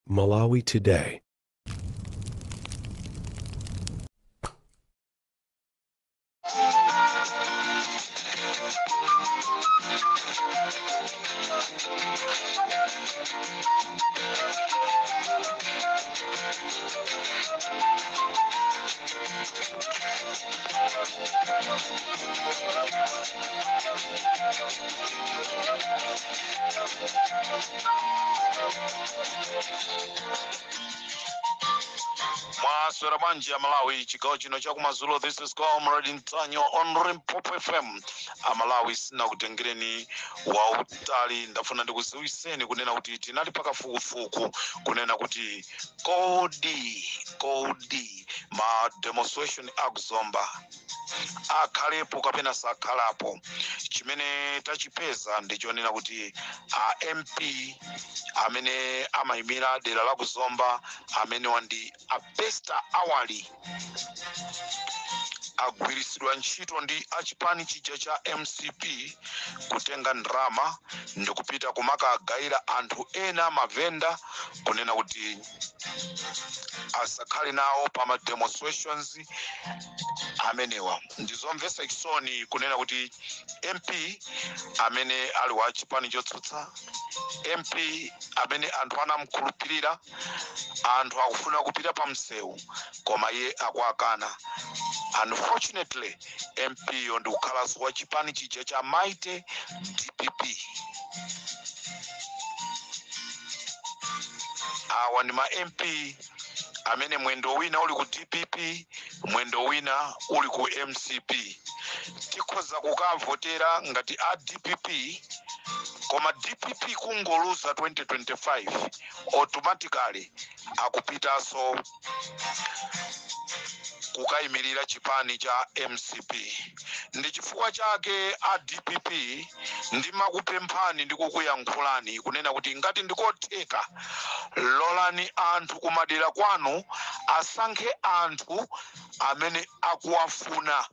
Malawi Today. Mwaswera bwanji ya Malawi chigawo chino chakumadzulo. This is Comrade Ntanyo on Limpopo FM. Malawi sinakutengereni wautali, ndafuna ndikuziwiseni kunena kuti tinali pakafukufuku kunena kuti kodi ma demonstration akuzomba akhalepo kapena sakhalapo. Chimene tachipeza ndichonena kuti MP amene amayimira dera la kuzomba amene wandi apesta awali agwirisidwa ntchito ndi achipani chija cha MCP kutenga ndrama ndikupita kumakagayira anthu ena mavenda kunena kuti asakhale nawo pa ma demonstrations amenewa. Ndizomvetsa chisoni kunena kuti MP amene ali wa chipani chotsutsa, MP amene anthu anamkhulupirira, anthu akufuna kupita pa msewu koma iye akuakana. Unfortunately, MP ndi kukhalanso wa chipani chija cha Maite DPP. Awa ndi ma MP amene mwendo wina uli ku DPP, mwendo wina uli ku MCP. Tikhoza kukamvotera ngati a DPP, koma DPP kungoluza 2025 automatically akupitanso kukayimirira chipani cha MCP. Ndi chifukwa chake a DPP ndimakupemphani ndi kukuyankhulani kunena kuti ngati ndikotheka lolani anthu kumadera kwanu asankhe anthu amene akuwafuna.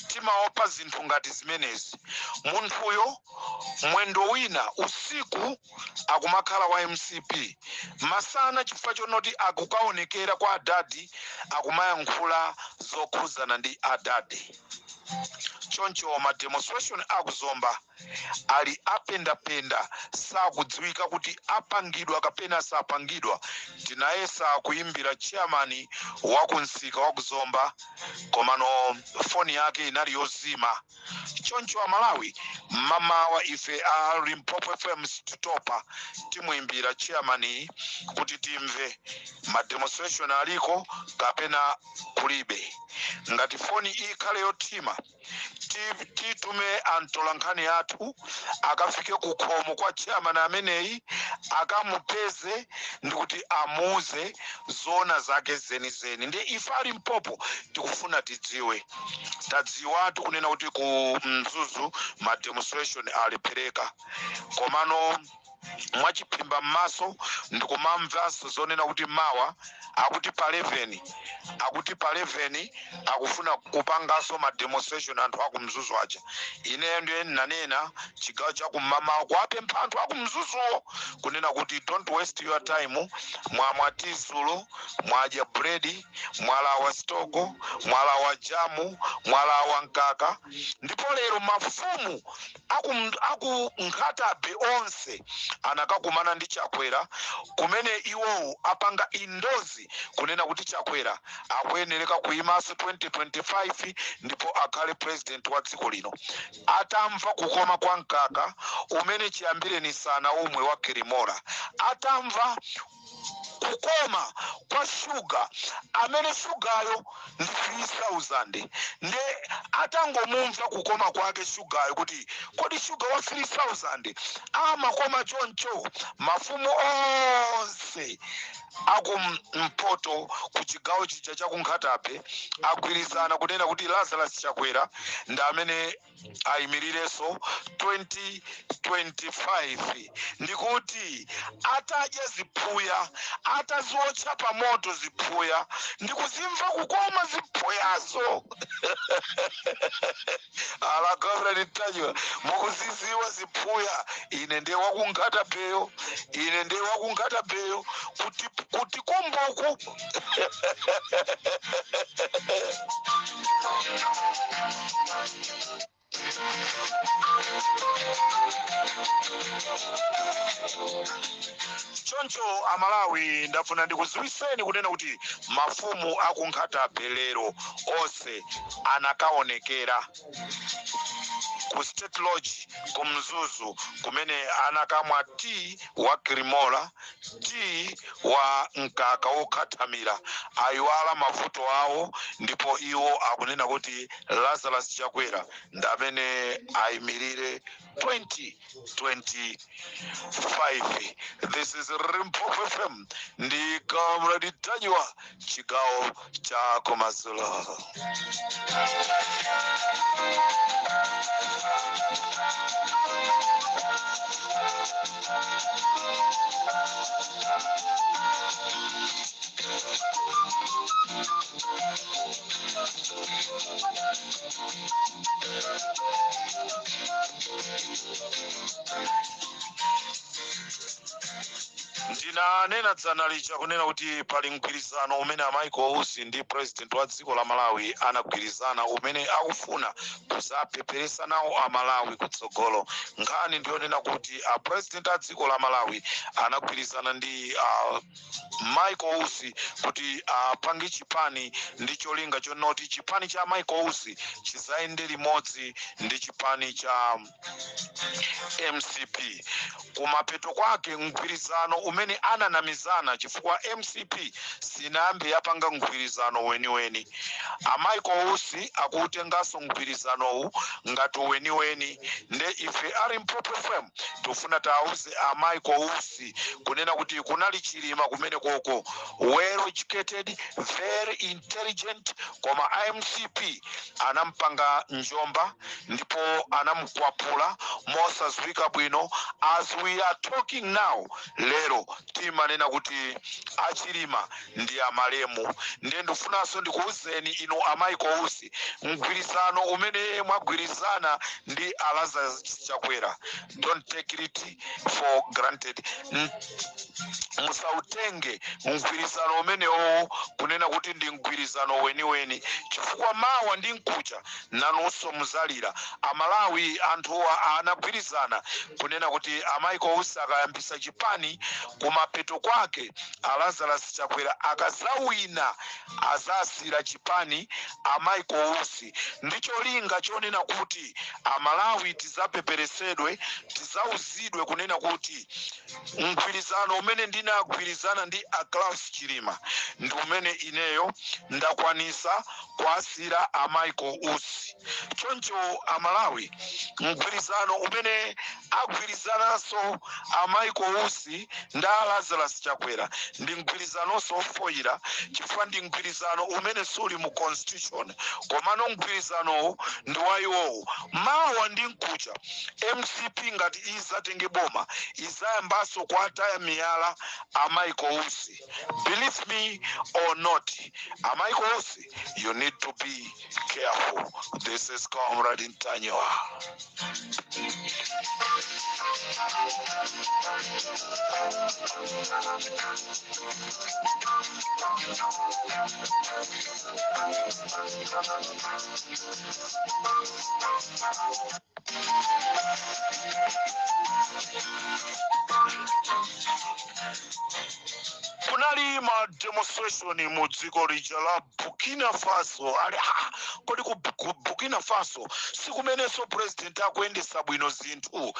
Timaopa zinthu ngati zimenezi. Munthuyo mwendo wina usiku akumakhala wa MCP, masana chifukwa chonoti akukaonekera kwa adadi akumayankhula zokhuzana ndi adadi. Choncho ma demonstration akuzomba ali apendapenda, sakudziwika kuti apangidwa kapena sapangidwa. Tinayesa kuimbira chairman wa kunsika wa kuzomba komano foni yake inali yozima. Choncho a Malawi mamawa ife a Limpopo FM situtopa timuimbira chairman kuti timve ma demonstration aliko kapena kulibe. Ngati foni ikhale yotima titume antolankhani athu akafike kukhomo kwa chairman ameneyi akamupeze ndikuti amuze zona zake zenizeni. Ndi ife a Limpopo tikufuna tidziwe. Tadziwatu kunena kuti ku Mzuzu ma demonstration alipereka komano mwachiphimba m'maso ndikumamvanso zonena kuti mawa akuti pa 11 akufuna kupanganso ma demonstration anthu aku Mzuzu aja. Ine ndiye nanena chigawo cha kumamawa kuwapempha anthu aku Mzuzuwo kunena kuti don't waste your time. Mwamwati Zulu, mwadya bredi, mwalawa stogo, mwalawa jamu, mwalawa nkaka. Ndipo lero mafumu aku Nkhatabe onse anakakumana ndi Chakwera kumene iwo apanga indozi kunena kuti Chakwera akuyenereka kuyimaso 2025 ndipo akhale president wa dziko lino. Atamva kukoma kwa nkaka umene chiyambireni sana umwe wa Kirimora, atamva kukoma kwa shuga amene shugayo ndi 3000 nde atangomumva kukoma kwake shugayo kuti kodi shuga wa 3000 amakoma choncho. Mafumu onse akumpoto ku chigawo chija cha kunkhatape agwirizana kunena kuti Lazarus Chakwera ndi amene ayimirireso 2025 ndikuti atadya ziphuya ataziotcha pa moto ziphuya ndikuzimva kukoma ziphuyazo ala Comrade Ntanyiwa mukuziziwa ziphuya ine ndiye wakunkhatapeyo kuti komboku choncho amalawi ndafuna ndikuziwiseni kunena kuti mafumu akunkhatape lero onse anakaonekera ku State Lodge ku Mzuzu kumene anakamwa tea wa Krimola, tea wa mkaka wokhathamira ayiwala mavuto awo ndipo iwo akunena kuti Lazarus Chakwera ndi amene ayimirire 2025. This is Limpopo FM ndi Comrade Ntanyiwa chigawo cha Komazula. Ndinanena dzana lija kunena kuti pali mgwirizano umene Michael Ousi ndi president wa dziko la Malawi anagwirizana umene akufuna kuzapeperesa nawo amalawi kutsogolo. Nkhani ndiyonena kuti president a dziko la Malawi anagwirizana ndi Michael Ousi kuti apange chipani ndi cholinga chonoti chipani cha Michael Ousi chizayende limodzi ndi chipani cha MCP. Kumapeto kwake mgwirizano umene ananamizana chifukwa MCP sinambe yapanga mgwirizano weniweni. Michael Ousi akutenganso mgwirizanowu ngati weniweni nde ife ari Limpopo FM tufuna tauze Michael Ousi kunena kuti kunali chilima kumene koko well educated, very intelligent, koma MCP anampanga njomba ndipo anamkwapula mosazwika bwino. As we are talking now lero timanena kuti achilima ndi amalemu. Nde ndifunanso ndikuwuzeni inu Michael Ousi mgwirizano umene mwagwirizana ndi Lazarus Chakwera, don't take it for granted. Musautenge mgwirizano umenewo kunena kuti ndi mgwirizano weniweni chifukwa mawa ndi nkucha nanunso muzalira. Amalawi anthuwa anagwirizana kunena kuti Michael Ousi akayambisa chipani kumapeto kwake Lazarus Chakwera akazawina azasira chipani Michael Ousi. Ndicho linga chonena kuti amalawi tizapeperesedwe, tizauzidwe kunena kuti mgwirizano umene ndinagwirizana ndi Klaus Chilima ndi umene ineyo ndakwanisa kwasira Michael Ousi. Choncho amalawi mgwirizano umene agwirizananso Michael Ousi ndi Lazarus Chakwera ndi mgwirizanonso ofoyira chifukwa ndi mgwirizano umene suli mu constitution komano mgwirizanowo ndi wa iwowo. Mawa ndi nkucha MCP ngati izatenge boma izayambaso kwataya miyala Michael Ousi. Believe me or not, Michael Ousi, you need to be careful. This is Comrade Ntanyiwa. Kunali ma demonstration mu dziko lija la Burkina Faso. Ali kodi ku Burkina Faso sikumenenso president akuyendesa bwino zinthu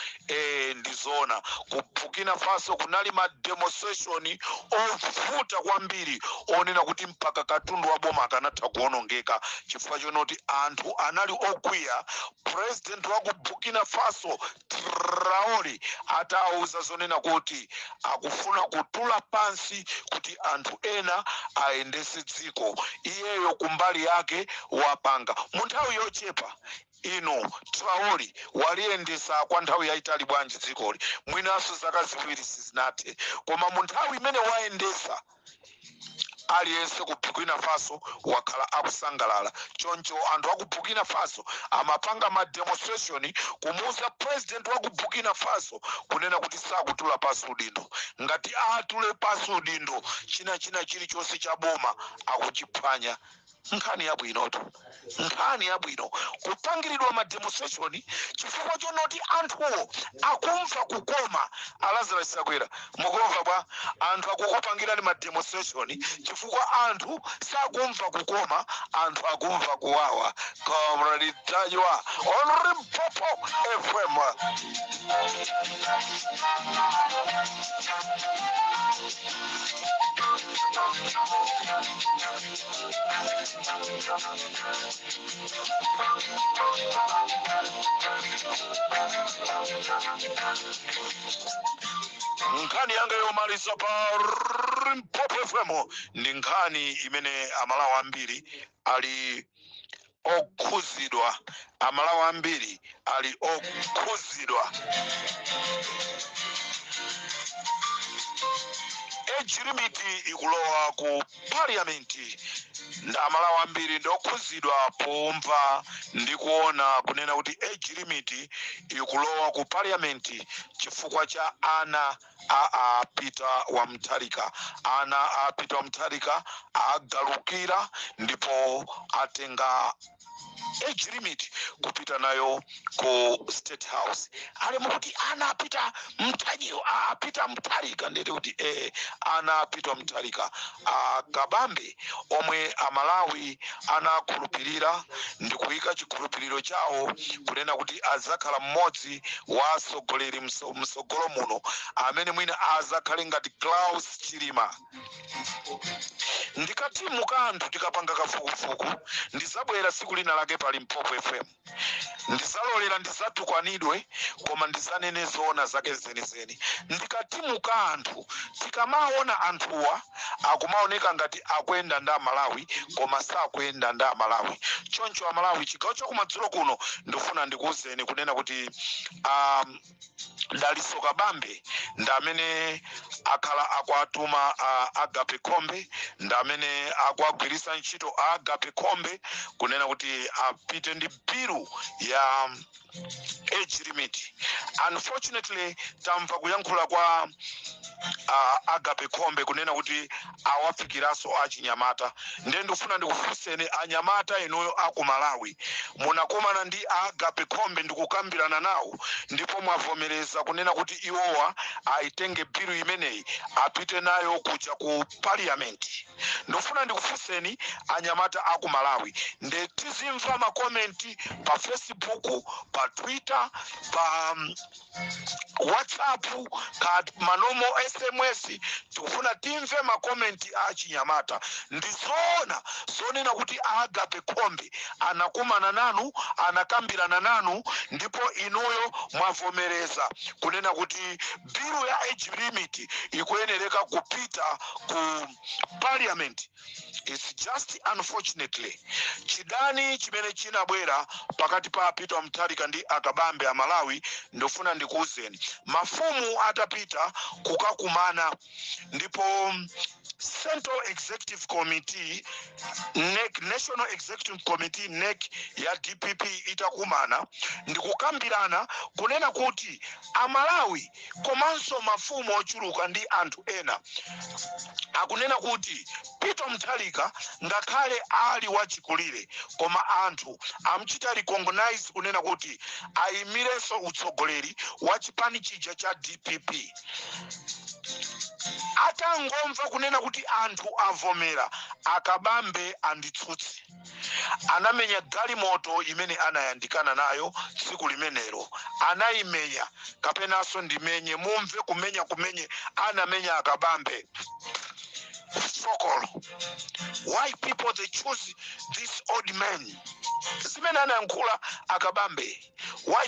ndizona. Ku Burkina Faso kunali ma demonstration ovuta kwambiri onena kuti mpaka katundu wa boma akanatha kuonongeka chifukwa chonoti anthu anali okwiya. President wa ku Burkina Faso Traore atauza zonena kuti akufuna kutula pansi kuti anthu ena aendese dziko. Iyeyo kumbali yake wapanga mu nthawi yochepa. Ino Traore waliyendesa kwa nthawi yayitali bwanji dzikoli, mwinaso zaka ziwiri sizinathe, koma mu nthawi imene wayendesa aliyense ku Burkina Faso wakhala akusangalala. Choncho anthu aku Burkina Faso amapanga ma demonstration kumuuza president wa ku Burkina Faso kunena kuti sakutula pasi udindo. Ngati atule pasi udindo china chilichonse cha boma akuchiphwanya. Nkhani yabwinotu, nkhani yabwino kupangiridwa ma demonstration chifukwa chonoti anthuwo akumva kukoma. Lazarus Chakwera mukumva bwa anthu akukupangirani ma demonstration chifukwa anthu sakumva kukoma, anthu akumva kuwawa. Comrade Tajwa on Limpopo FM. Nkhani yanga yomaliza pa Limpopo FM ndi nkhani imene amalawi ambiri ali okhuzidwa. Amalawi ambiri ali okhuzidwa. Age limit ikulowa ku parliament. Amalawi ambiri ndi okhuzidwa pomva ndi kuona kunena kuti age limit ikulowa ku parliament chifukwa cha ana a Peter Wamutharika. Ana a Peter Wamutharika agalukira ndipo atenga age limit kupita nayo ku State House. Ale mukuti ana Peter Mutharika ndete kuti ana Peter Mutharika Kabambe omwe amalawi anakhulupirira ndi kuyika chikhulupiriro chawo kunena kuti azakhala mmodzi wa asogoleri msogolo muno amene mwina azakhale ngati Klaus Chilima. Ndikati mukanthu tikapanga kafukufuku ndizabwera siku lina lake pa Limpopo FM. Ndizalolera ndizatukwanidwe koma ndizanene zoona zake zenizeni. Ndikati mukanthu tikamaona anthuwa akumaoneka ngati akwenda nda Malawi koma sakwenda nda Malawi. Choncho Malawi chigawo chakumadzulo kuno ndifuna ndikuwuzeni kunena kuti Daliso Kabambe ndamene akhala akwatuma Agape Kombe, ndamene akwagwirisa ntchito Agape Kombe kunena kuti apite ndi biru ya age limit. Unfortunately tamva kuyankhula kwa Agape Kombe kunena kuti awafikiraso achinyamata. Ndiye ndifuna ndikufunseni anyamata inuyo aku Malawi munakomana ndi Agape Kombe ndikukambirana nawo ndipo mwavomereza kunena kuti iwowa aitenge biru imeneyi apite nayo kuja ku parliament. Ndifuna ndikufunseni anyamata aku Malawi nde tizimva makomenti pa Facebook, pa Twitter, pa WhatsApp, ka manomo SMS. Tikufuna timve makomenti achinyamata ndizoona zonena kuti Agape Kombe anakumana nanu, anakambirana nanu ndipo inuyo mwavomereza kunena kuti biru ya age limit ikuyenereka kupita ku parliament. It's just unfortunately chidani chimene chinabwera pakati pa Peter Wamutharika ndi Akabambe a Malawi. Ndofuna ndikuwuzeni mafumu atapita kukakumana ndipo Central Executive Committee NEC, National Executive Committee NEC ya DPP itakumana ndikukambirana kunena kuti Amalawi komanso mafumu ochuluka ndi anthu ena akunena kuti Peter Wamutharika ngakhale ali wachikulire koma anthu amuchita recognize kunena kuti ayimireso utsogoleri wa chipani chija cha DPP. Atangomva kunena kuti anthu avomera Akabambe anditsutsi anamenya galimoto imene anayandikana nayo tsiku limenelo, anayimenya kapenaso ndimenye mumve kumenye anamenya Akabambe. Sokolo. Why people they choose this old man? Zimene anayankhula Akabambe. Why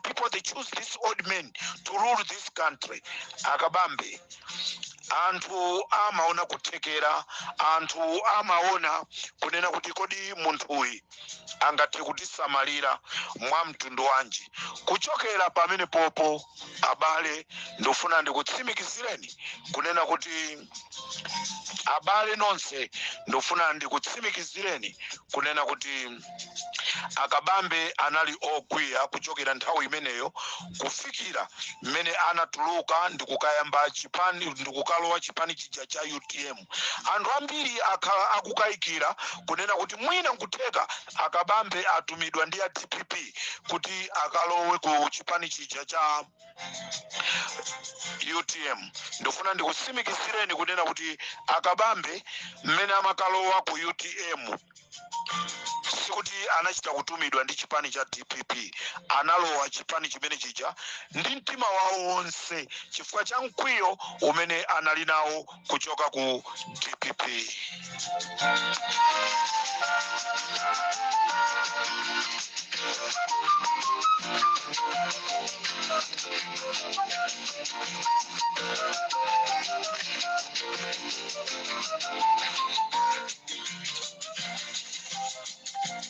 people they choose this old man to rule this country? Akabambe anthu amaona kuthekera, anthu amaona kunena kuti kodi munthuyi angathe kutisamalira mwa mtundu wanji. Kuchokera pamene popo abale ndofuna ndikutsimikizireni kunena kuti abale nonse ndofuna ndikutsimikizireni kunena kuti akabambe anali ogwiya kuchokera nthawi imeneyo kufikira mmene anatuluka ndikukayamba chipani ndikukalowa chipani chija cha UTM. Anthu ambiri akhala akukayikira kunena kuti mwina nkutheka akabambe atumidwa ndi a DPP kuti akalowe ku chipani chija cha UTM. Ndofuna ndikutsimikizireni kunena kuti akabambe mmene amakalowa ku UTM sikuti anachita kutumidwa ndi chipani cha DPP, analowa chipani chimene chija ndi mtima wawo wonse chifukwa cha mkwiyo umene anali nawo kuchoka ku DPP.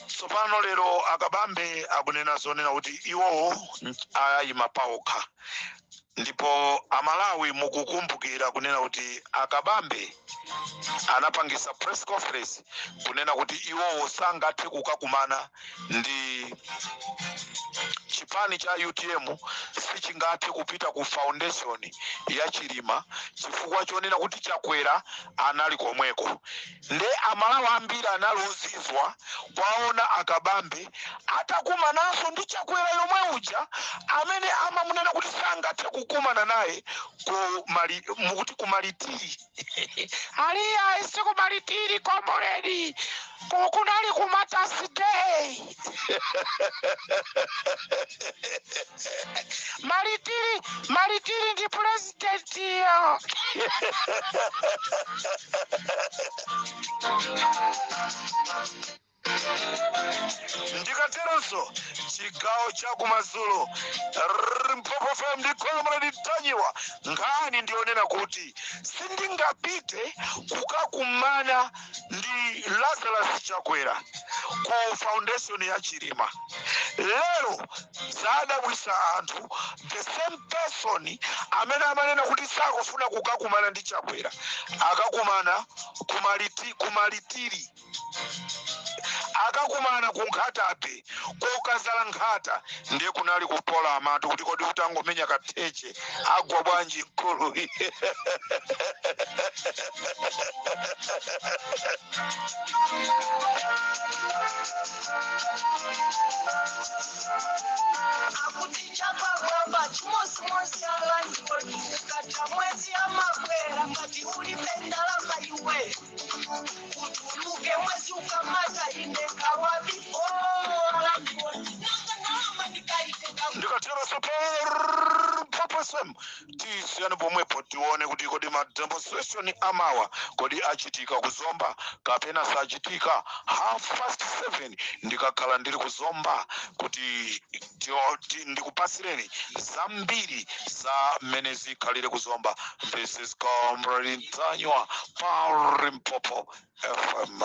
Tsopano lero akabambe akunena zonena kuti iwowo ayima pawokha, ndipo amalawi mukukumbukira kunena kuti akabambe anapangisa press conference kunena kuti iwowo sangathe kukakumana ndi chipani cha UTM, sichingathe kupita ku foundation ya Chilima chifukwa chonena kuti Chakwera anali komweko. Nde amalawi ambiri analozizwa kwaona akabambe atakumananso ndi Chakwera yomwe uja amene amamunena kuti sangathe kukumana naye mukuti kumalitiri aliya isikumalitiri komoredi kunali kumatasi day Malitiri ndi president yo. Ndikateronso chigawo cha kumadzulo Mpopo FM ndikomra nditanyiwa ngani ndionena kuti sindingapite kukakumana ndi Lazarus Chakwera ku foundation ya Chilima. Lero zadabwisa anthu the same person amene amanena kuti sakufuna kukakumana ndi Chakwera akakumana kumalitiri akakumana kunkhatabe kokazala nkhata ndiye kunali kupola amatu kuti kodi utangomenya katheche agwa bwanji mkulu. Ndikatero super purpose tisiyane pomwepo tione kuti kodi ma demonstration amawa kodi achitika kuzomba kapena sachitika. 7:30 ndikakhala ndiri kuzomba kuti ndikupasireni zambiri za mmene zikhalire kuzomba. This is Comrade Ntanywa pa Mpopo FM.